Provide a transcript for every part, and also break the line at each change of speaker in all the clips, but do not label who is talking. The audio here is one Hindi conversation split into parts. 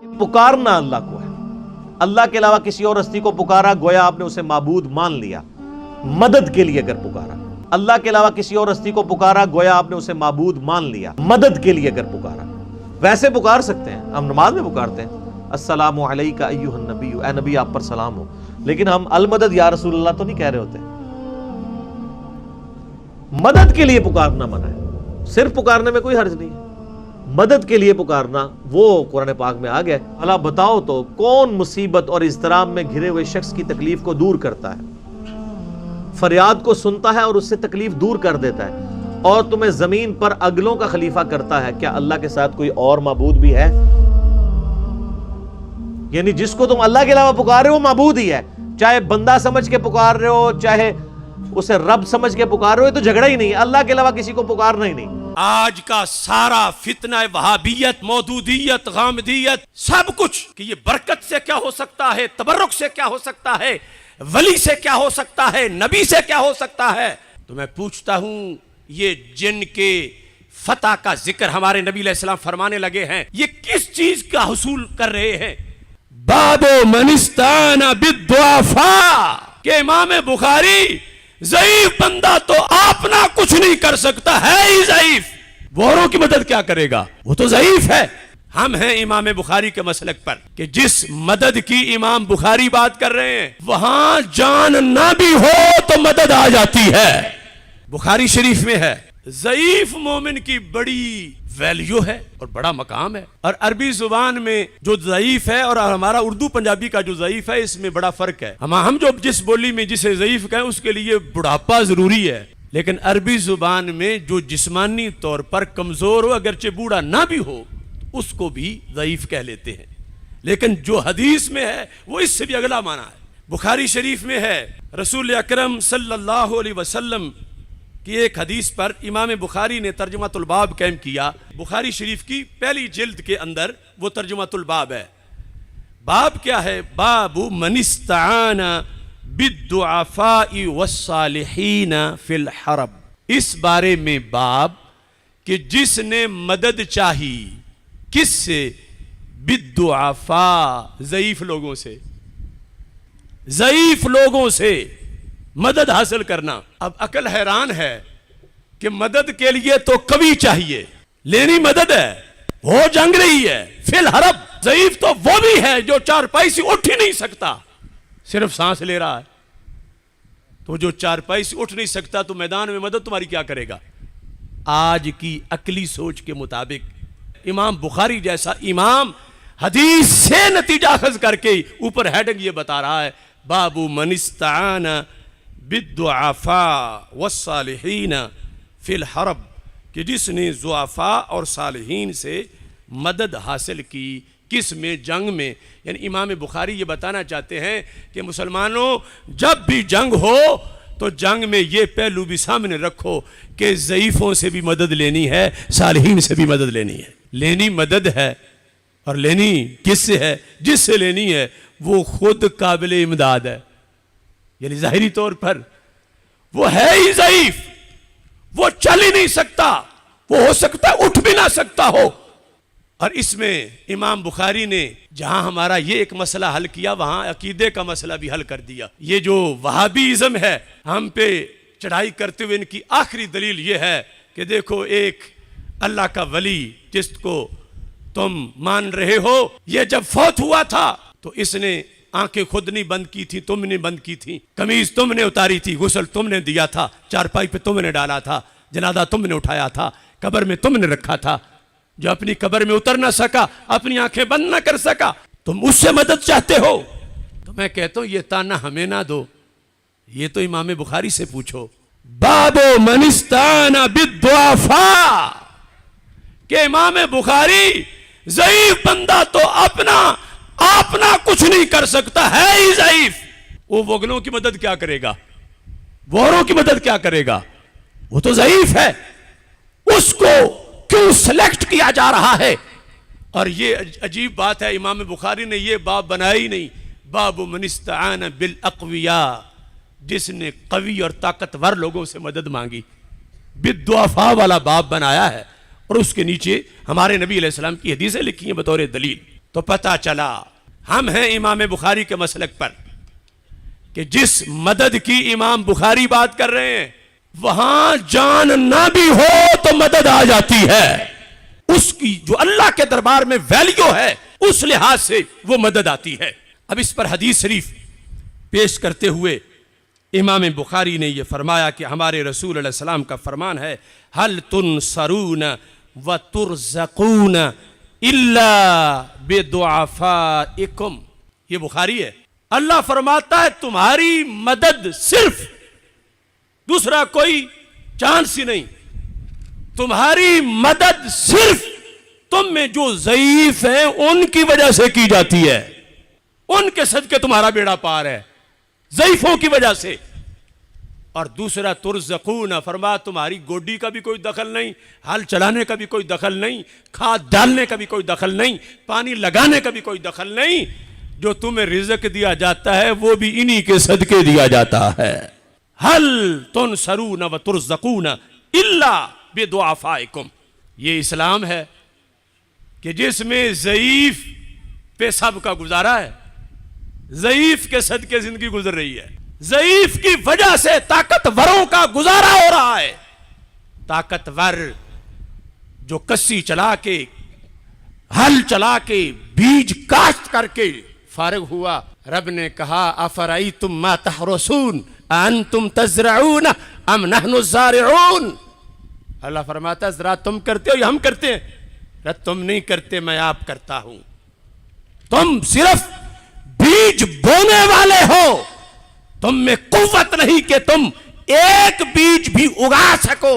पुकारना अल्लाह को है। अल्लाह के अलावा किसी और हस्ती को पुकारा गोया आपने उसे माबूद मान लिया। मदद के लिए अगर पुकारा, अल्लाह के अलावा किसी और हस्ती को पुकारा गोया आपने उसे माबूद मान लिया। मदद के लिए अगर पुकारा, वैसे पुकार सकते हैं, हम नमाज में पुकारते हैं अस्सलामु अलैका अय्युहन नबी, ऐ नबी आप पर सलाम हो, लेकिन हम अल मदद या रसूलल्लाह तो नहीं कह रहे होते। मदद के लिए पुकारना मना है, सिर्फ पुकारने में कोई हर्ज नहीं है। मदद के लिए पुकारना वो कुरान पाक में आ गया। अल्लाह बताओ तो कौन मुसीबत और इज़्तिराब में घिरे हुए शख्स की तकलीफ को दूर करता है, फरियाद को सुनता है और उससे तकलीफ दूर कर देता है, और तुम्हें जमीन पर अगलों का खलीफा करता है। क्या अल्लाह के साथ कोई और माबूद भी है? यानी जिसको तुम अल्लाह के अलावा पुकार रहे हो माबूद ही है, चाहे बंदा समझ के पुकार रहे हो चाहे उसे रब समझ के पुकार रहे हो, तो झगड़ा ही नहीं है। अल्लाह के अलावा किसी को पुकारना ही नहीं।
आज का सारा फितना वहाबियत, मौदूदियत, गामदियत, सब कुछ कि ये बरकत से क्या हो सकता है, तबर्रुक से क्या हो सकता है, वली से क्या हो सकता है, नबी से क्या हो सकता है। तो मैं पूछता हूं, ये जिनके फतह का जिक्र हमारे नबी अलैहिस्सलाम फरमाने लगे हैं, ये किस चीज का हुसूल कर रहे हैं? बाबो मनिस्ताना बिद्दुआफा के इमाम बुखारी, ज़ईफ बंदा तो अपना कुछ नहीं कर सकता है ही ज़ईफ, औरों की मदद क्या करेगा, वो तो ज़ईफ है। हम हैं इमाम बुखारी के मसलक पर कि जिस मदद की इमाम बुखारी बात कर रहे हैं, वहां जान ना भी हो तो मदद आ जाती है। बुखारी शरीफ में है, ज़ईफ मोमिन की बड़ी वैल्यू है और बड़ा मकाम है। और अरबी जुबान में जो ज़ईफ है और हमारा उर्दू पंजाबी का जो ज़ईफ है, इसमें बड़ा फर्क है। हम जो जिस बोली में जिसे ज़ईफ कहें उसके लिए बुढ़ापा जरूरी है, लेकिन अरबी जुबान में जो जिस्मानी तौर पर कमजोर हो, अगरचे बूढ़ा ना भी हो, उसको भी ज़ईफ कह लेते हैं। लेकिन जो हदीस में है वो इससे भी अगला माना है। बुखारी शरीफ में है, रसूल अकरम सल्लल्लाहु अलैहि वसल्लम कि एक हदीस पर इमाम बुखारी ने तर्जुमातुल बाब कायम किया। बुखारी शरीफ की पहली जिल्द के अंदर वो तर्जुमातुल बाब है। बाब क्या है? बाबु मनिस्ताना बिद्दुआफाई वस्सालिहीन फिल हरब। इस बारे में बाब कि जिसने मदद चाही, किससे? बिद्दुआफा, ज़ईफ लोगों से, ज़ईफ लोगों से मदद हासिल करना। अब अकल हैरान है कि मदद के लिए तो कवि चाहिए, लेनी मदद है, हो जंग रही है फिल हरब। ज़ईफ तो वो भी है जो चारपाई से उठ ही नहीं सकता, सिर्फ सांस ले रहा है। तो जो चारपाई से उठ नहीं सकता तो मैदान में मदद तुम्हारी क्या करेगा? आज की अकली सोच के मुताबिक इमाम बुखारी जैसा इमाम हदीस से नतीजा अखज़ करके ऊपर हेडिंग ये बता रहा है, बाबू मनिस्ताना बिद्दुआफा वस्सालिहीन फिल हरब, कि जिसने ज़ुआफा और सालिहीन से मदद हासिल की, किस में? जंग में। यानी इमाम बुखारी ये बताना चाहते हैं कि मुसलमानों, जब भी जंग हो तो जंग में ये पहलू भी सामने रखो कि ज़ईफ़ों से भी मदद लेनी है, सालिहीन से भी मदद लेनी है। लेनी मदद है, और लेनी किससे है? जिससे लेनी है वो खुद काबिल इमदाद है। यानी ज़ाहिरी तौर पर वो है ही ज़ईफ, वो चल ही नहीं सकता, वो हो सकता है उठ भी ना सकता हो। और इसमें इमाम बुखारी ने जहां हमारा ये एक मसला हल किया, वहां अकीदे का मसला भी हल कर दिया। ये जो वहाबीज़म है, हम पे चढ़ाई करते हुए इनकी आखिरी दलील ये है कि देखो, एक अल्लाह का वली जिसको तुम मान रहे हो, ये जब फौत हुआ था तो इसने आंखें खुद नहीं बंद की थी, तुमने बंद की थी, कमीज तुमने उतारी थी, गुस्ल तुमने दिया था, चारपाई पे तुमने डाला था, जनाजा तुमने उठाया था, कब्र में तुमने रखा था। जो अपनी कब्र में उतर ना सका, अपनी आंखें बंद ना कर सका, तुम उससे मदद चाहते हो। तो मैं कहता हूं ये ताना हमें ना दो, ये तो इमाम बुखारी से पूछो। बाबो मनिस्ताना बिद्दुआफा के इमाम बुखारी, ज़ईफ बंदा तो अपना कुछ नहीं कर सकता है ही ज़ईफ, वो वगलों की मदद क्या करेगा, औरों की मदद क्या करेगा? वो तो ज़ईफ है, उसको क्यों सिलेक्ट किया जा रहा है? और ये अजीब बात है, इमाम बुखारी ने ये बाब बनाया ही नहीं। बाबु मनिस्ताना बिल अक़विया, जिसने कवी और ताकतवर लोगों से मदद मांगी, बिद्दुआफा वाला बाब बनाया है। और उसके नीचे हमारे नबी अलैहिस्सलाम की हदीसें लिखी हैं बतौर दलील। तो पता चला हम हैं इमाम बुखारी के मसलक पर कि जिस मदद की इमाम बुखारी बात कर रहे हैं वहां जान ना भी हो तो मदद आ जाती है। उसकी जो अल्लाह के दरबार में वैल्यू है उस लिहाज से वो मदद आती है। अब इस पर हदीस शरीफ पेश करते हुए इमाम बुखारी ने यह फरमाया कि हमारे रसूल अलैहि सलाम का फरमान है, हल तुनसरून व तुरज़क़ून इल्ला बिदुआफ़ाइकुम। ये बुखारी है। अल्लाह फरमाता है तुम्हारी मदद सिर्फ, दूसरा कोई चांस ही नहीं, तुम्हारी मदद सिर्फ तुम में जो ज़ईफ हैं उनकी वजह से की जाती है। उनके सदके तुम्हारा बेड़ा पार है, ज़ईफों की वजह से। और दूसरा तुरज़क़ून, फरमा तुम्हारी गोडी का भी कोई दखल नहीं, हल चलाने का भी कोई दखल नहीं, खाद डालने का भी कोई दखल नहीं, पानी लगाने का भी कोई दखल नहीं। जो तुम्हें रिज़्क़ दिया जाता है वो भी इन्हीं के सदके दिया जाता है। हल तुनसरून व तुरज़क़ून इल्ला बिदुआफ़ाइकुम। ये इस्लाम है कि जिसमें ज़ईफ पे सब का गुजारा है, ज़ईफ के सदके जिंदगी गुजर रही है, ज़ईफ की वजह से ताकतवरों का गुजारा हो रहा है। ताकतवर जो कस्सी चला के, हल चला के, बीज काश्त करके फारिग हुआ, रब ने कहा अफराई तुम मा तहरसून अंतुम तज़रऊन अम नहनु ज़ारिऊन। अल्लाह फरमाता जरा तुम करते हो या हम करते हैं? तुम नहीं करते, मैं आप करता हूं। तुम सिर्फ बीज बोने वाले हो, तुम में कुव्वत नहीं कि तुम एक बीज भी उगा सको।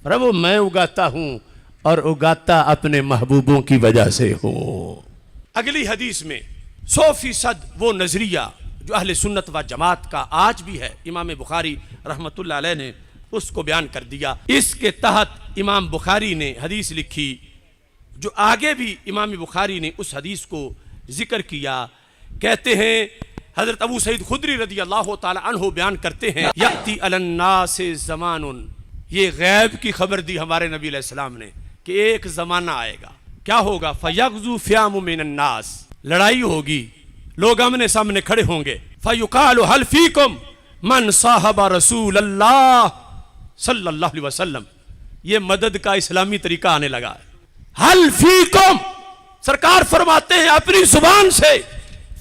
प्रभु मैं उगाता हूं और उगाता अपने महबूबों की वजह से हो। अगली हदीस में 100% वो नजरिया जो अहले सुन्नत व जमात का आज भी है, इमाम बुखारी रहमतुल्लाह अलैह ने उसको बयान कर दिया। इसके तहत इमाम बुखारी ने हदीस लिखी जो आगे भी इमाम बुखारी ने उस हदीस को जिक्र किया। कहते हैं हजरत अबू सईद खुदरी रदी अल्लाह ताला अन्हु बयान करते हैं, यअती अलन्नास ज़मानुन, ये गैब की खबर दी हमारे नबी अलैहि सलाम ने कि एक जमाना आएगा। क्या होगा? फयग़ज़ु फ़ियामु मिनन्नास, लड़ाई होगी, लोग आमने सामने खड़े होंगे। फ़युक़ालु हल फ़ीकुम मन साहबा रसूल अल्लाह सल्लल्लाहु अलैहि वसल्लम। ये मदद का इस्लामी तरीका आने लगा है। हल फ़ीकुम, सरकार फरमाते हैं अपनी जुबान से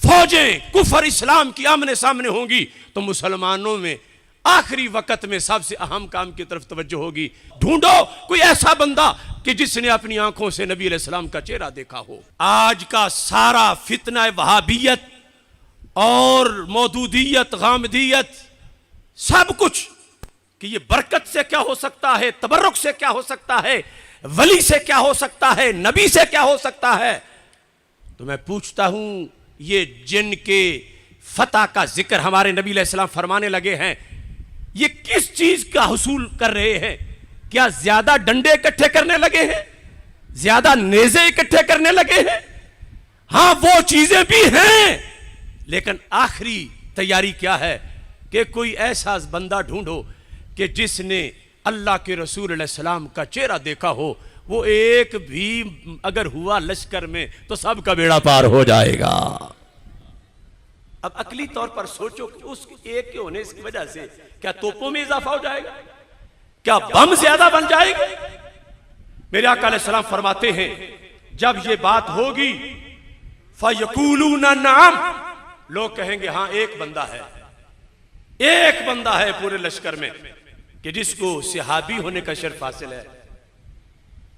फौजें कुफर इस्लाम की आमने सामने होंगी तो मुसलमानों में आखिरी वक्त में सबसे अहम काम की तरफ तवज्जो होगी। ढूंढो कोई ऐसा बंदा कि जिसने अपनी आंखों से नबी अलैहिस्सलाम का चेहरा देखा हो। आज का सारा फितना वहाबियत और मौदूदियत, गामदियत, सब कुछ कि ये बरकत से क्या हो सकता है, तबर्रुक से क्या हो सकता है, वली से क्या हो सकता है, नबी से क्या हो सकता है। तो मैं पूछता हूं ये जिनके फतह का जिक्र हमारे नबी अलैहिस्सलाम फरमाने लगे हैं, ये किस चीज का हुसूल कर रहे हैं? क्या ज्यादा डंडे इकट्ठे करने लगे हैं, ज्यादा नेज़े इकट्ठे करने लगे हैं? हां वो चीजें भी हैं, लेकिन आखिरी तैयारी क्या है कि कोई ऐसा बंदा ढूंढो कि जिसने अल्लाह के रसूल अलैहिस्सलाम का चेहरा देखा हो। वो एक भी अगर हुआ लश्कर में तो सबका बेड़ा पार हो जाएगा। अब अकली तौर पर सोचो कि उस एक के होने की वजह से क्या तोपों में इजाफा हो जाएगा, क्या बम ज्यादा बन जाएगा? मेरे आका अलैहिस्सलाम फरमाते हैं जब ये बात होगी फयक़ूलूना नअम, लोग कहेंगे हां एक बंदा है, एक बंदा है पूरे लश्कर में कि जिसको सहाबी होने का शर्फ हासिल है।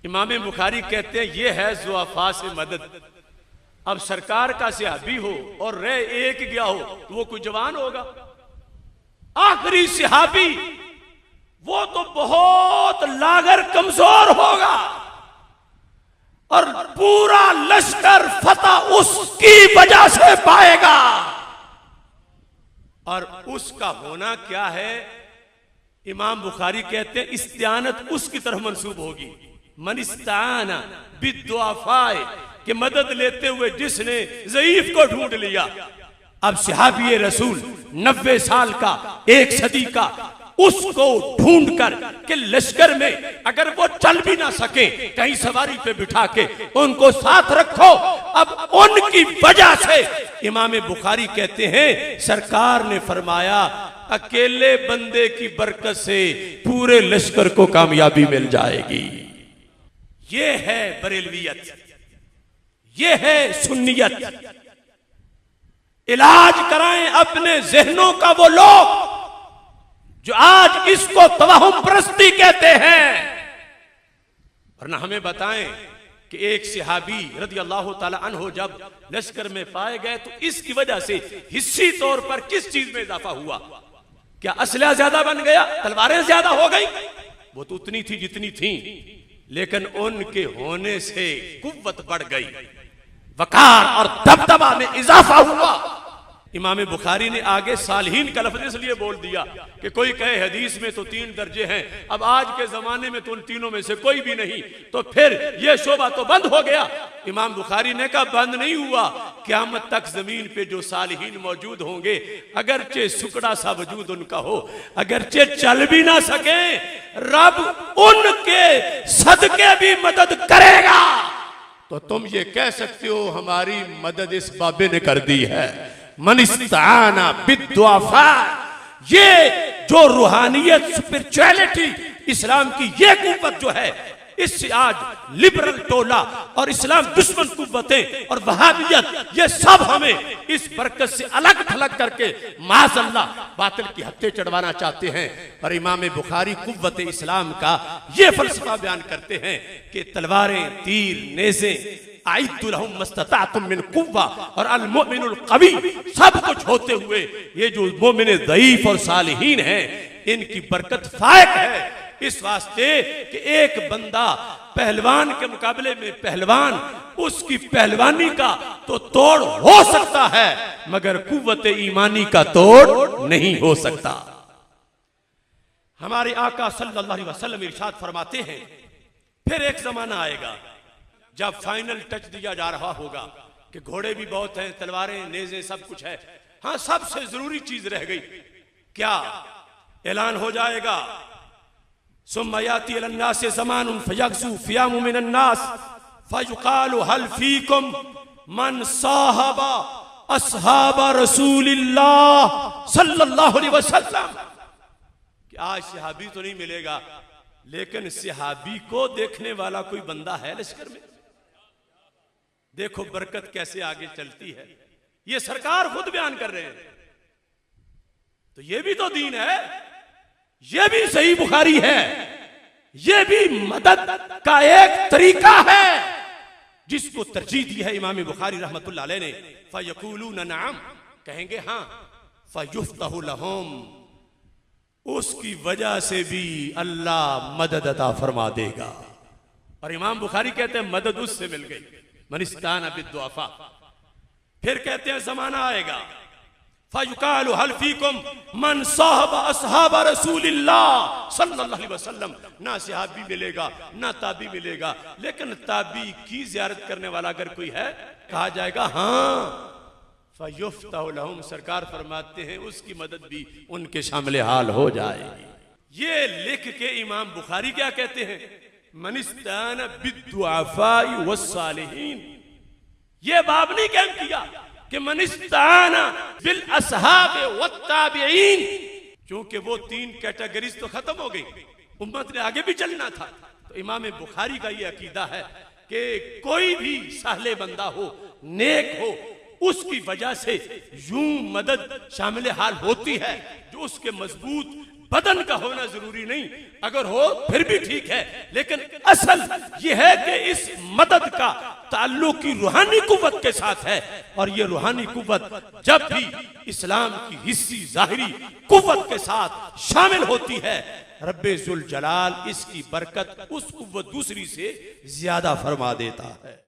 इमाम बुखारी कहते हैं ये है ज़ुआफ़ा से मदद। अब सरकार का सहाबी हो और रह एक गया हो तो वो कोई जवान होगा? आखिरी सहाबी वो तो बहुत लागर कमजोर होगा और पूरा लश्कर फतह उसकी वजह से पाएगा। और उसका होना क्या है? इमाम बुखारी कहते हैं इस्तियानत उसकी तरफ मंसूब होगी। मन इस्ताना बिद्दुआफ़ाए, कि मदद लेते हुए जिसने ज़ईफ को ढूंढ लिया। अब सहाबी रसूल 90 साल का, 1 सदी का, उसको ढूंढकर कि लश्कर में अगर वो चल भी ना सके कहीं सवारी पे बिठा के उनको साथ रखो। अब उनकी वजह से इमाम बुखारी कहते हैं सरकार ने फरमाया अकेले बंदे की बरकत से पूरे लश्कर को कामयाबी मिल जाएगी। ये है बरेलवियत, ये है सुन्नियत। इलाज कराएं अपने जहनों का वो लोग जो आज इसको तवाहुम परस्ती कहते हैं। वरना हमें बताएं कि एक सहाबी रज़ी अल्लाह ताला अन्हु जब लश्कर में पाए गए तो इसकी वजह से हिस्सी तौर पर किस चीज में इजाफा हुआ? क्या असलहा ज्यादा बन गया, तलवारें ज्यादा हो गई? वो तो उतनी थी जितनी थी, लेकिन उनके होने से कुव्वत बढ़ गई, वकार और दबदबा में इजाफा हुआ। इमाम बुखारी ने आगे सालहीन का लफ्ज़ इसलिए बोल दिया कि कोई कहे हदीस में तो 3 दर्जे हैं, अब आज के जमाने में तो उन तीनों में से कोई भी नहीं, तो फिर यह शोबा तो बंद हो गया। इमाम बुखारी ने कहा बंद नहीं हुआ, क़यामत तक जमीन पे जो सालहीन मौजूद होंगे, अगरचे सुकड़ा सा वजूद उनका हो, अगरचे चल भी ना सके, रब उनके सदके भी मदद करेगा। तो तुम ये कह सकते हो हमारी मदद इस बाबे ने कर दी है। मनिस्ताना बिद्दुआफा, ये जो रूहानियत स्पिरिचुअलिटी इस्लाम की ये कुव्वत जो है, इससे आज लिबरल टोला और इस्लाम दुश्मन कुव्वतें और वहाबियत ये सब हमें इस बरकत से अलग थलग करके माज़अल्लाह बातिल की हत्या चढ़वाना चाहते हैं। और इमाम बुखारी कुव्वत इस्लाम का ये फलसफा बयान करते हैं कि तलवारें, तीर, नेज़े आइद्दु लहुम मस्तताअतुम मिन कुव्वा और अल मुमिनुल कवी, सब कुछ होते हुए ये जो मोमिन दईफ और सालिहीन हैं इनकी बरकत फायक है। इस वास्ते कि एक बंदा पहलवान के मुकाबले में पहलवान, उसकी पहलवानी का तो तोड़ हो सकता है मगर कुव्वत ईमानी का तोड़ नहीं हो सकता। हमारे आका सल्लल्लाहु अलैहि वसल्लम इरशाद फरमाते हैं फिर एक जमाना आएगा जब फाइनल टच दिया जा रहा होगा कि घोड़े भी बहुत हैं, तलवारें, नेज़े सब कुछ है, हाँ सबसे जरूरी चीज रह गई क्या? ऐलान हो जाएगा सुम्मा याती अलन्नास ज़मानुन फयग़ज़ु फ़ियामु मिनन्नास फ़युक़ालु हल फ़ीकुम मन साहबा अस्हाब रसूलिल्लाह सल्लल्लाहु अलैहि वसल्लम। कि आज सहाबी तो नहीं मिलेगा, लेकिन सहाबी को देखने वाला कोई बंदा है लश्कर में? देखो बरकत कैसे आगे चलती है, ये सरकार खुद बयान कर रहे हैं। तो ये भी तो दीन है, ये भी सही बुखारी है, ये भी मदद का एक तरीका है जिसको तरजीह दी है इमाम बुखारी रहमतुल्लाह अलैह ने। फयक़ूलून नअम, कहेंगे हाँ, फयुफ्तहु लहुम, उसकी वजह से भी अल्लाह मदद अता फरमा देगा। और इमाम बुखारी कहते हैं मदद उससे मिल गई, मनिस्ताना बिद्दुआफा। फिर कहते हैं जमाना आएगा फयुक़ालु हल फ़ीकुम मन साहबा अस्हाब रसूलिल्लाह सल्लल्लाहु अलैहि वसल्लम। ना सहाबी मिलेगा ना ताबी मिलेगा, लेकिन ताबी की ज़ियारत करने वाला अगर कोई है, कहा जाएगा हाँ फयुफ्तहु लहुम, सरकार फरमाते हैं उसकी मदद भी उनके शामिल हाल हो जाएगी। ये लिख के इमाम बुखारी क्या कहते हैं? मनिस्ताना बिद्दुआफाई वस्सालिहीन। ये बाब नहीं कहम किया कि मनिस्ताना बिल असहाब वत्ताबिईन, क्योंकि वो 3 कैटेगरीज तो खत्म हो गई, उम्मत ने आगे भी चलना था। तो इमाम बुखारी का ये अकीदा है कि कोई भी साहले बंदा हो, नेक हो, उसकी वजह से यूं मदद शामिल हाल होती है। जो उसके मजबूत बदन का होना जरूरी नहीं, अगर हो फिर भी ठीक है, लेकिन असल यह है कि इस मदद का ताल्लुक की रूहानी कुव्वत के साथ है। और ये रूहानी कुव्वत जब भी इस्लाम की हिस्सी जाहिरी कुव्वत के साथ शामिल होती है, रब्बे जुल जलाल इसकी बरकत उस कुव्वत दूसरी से ज्यादा फरमा देता है।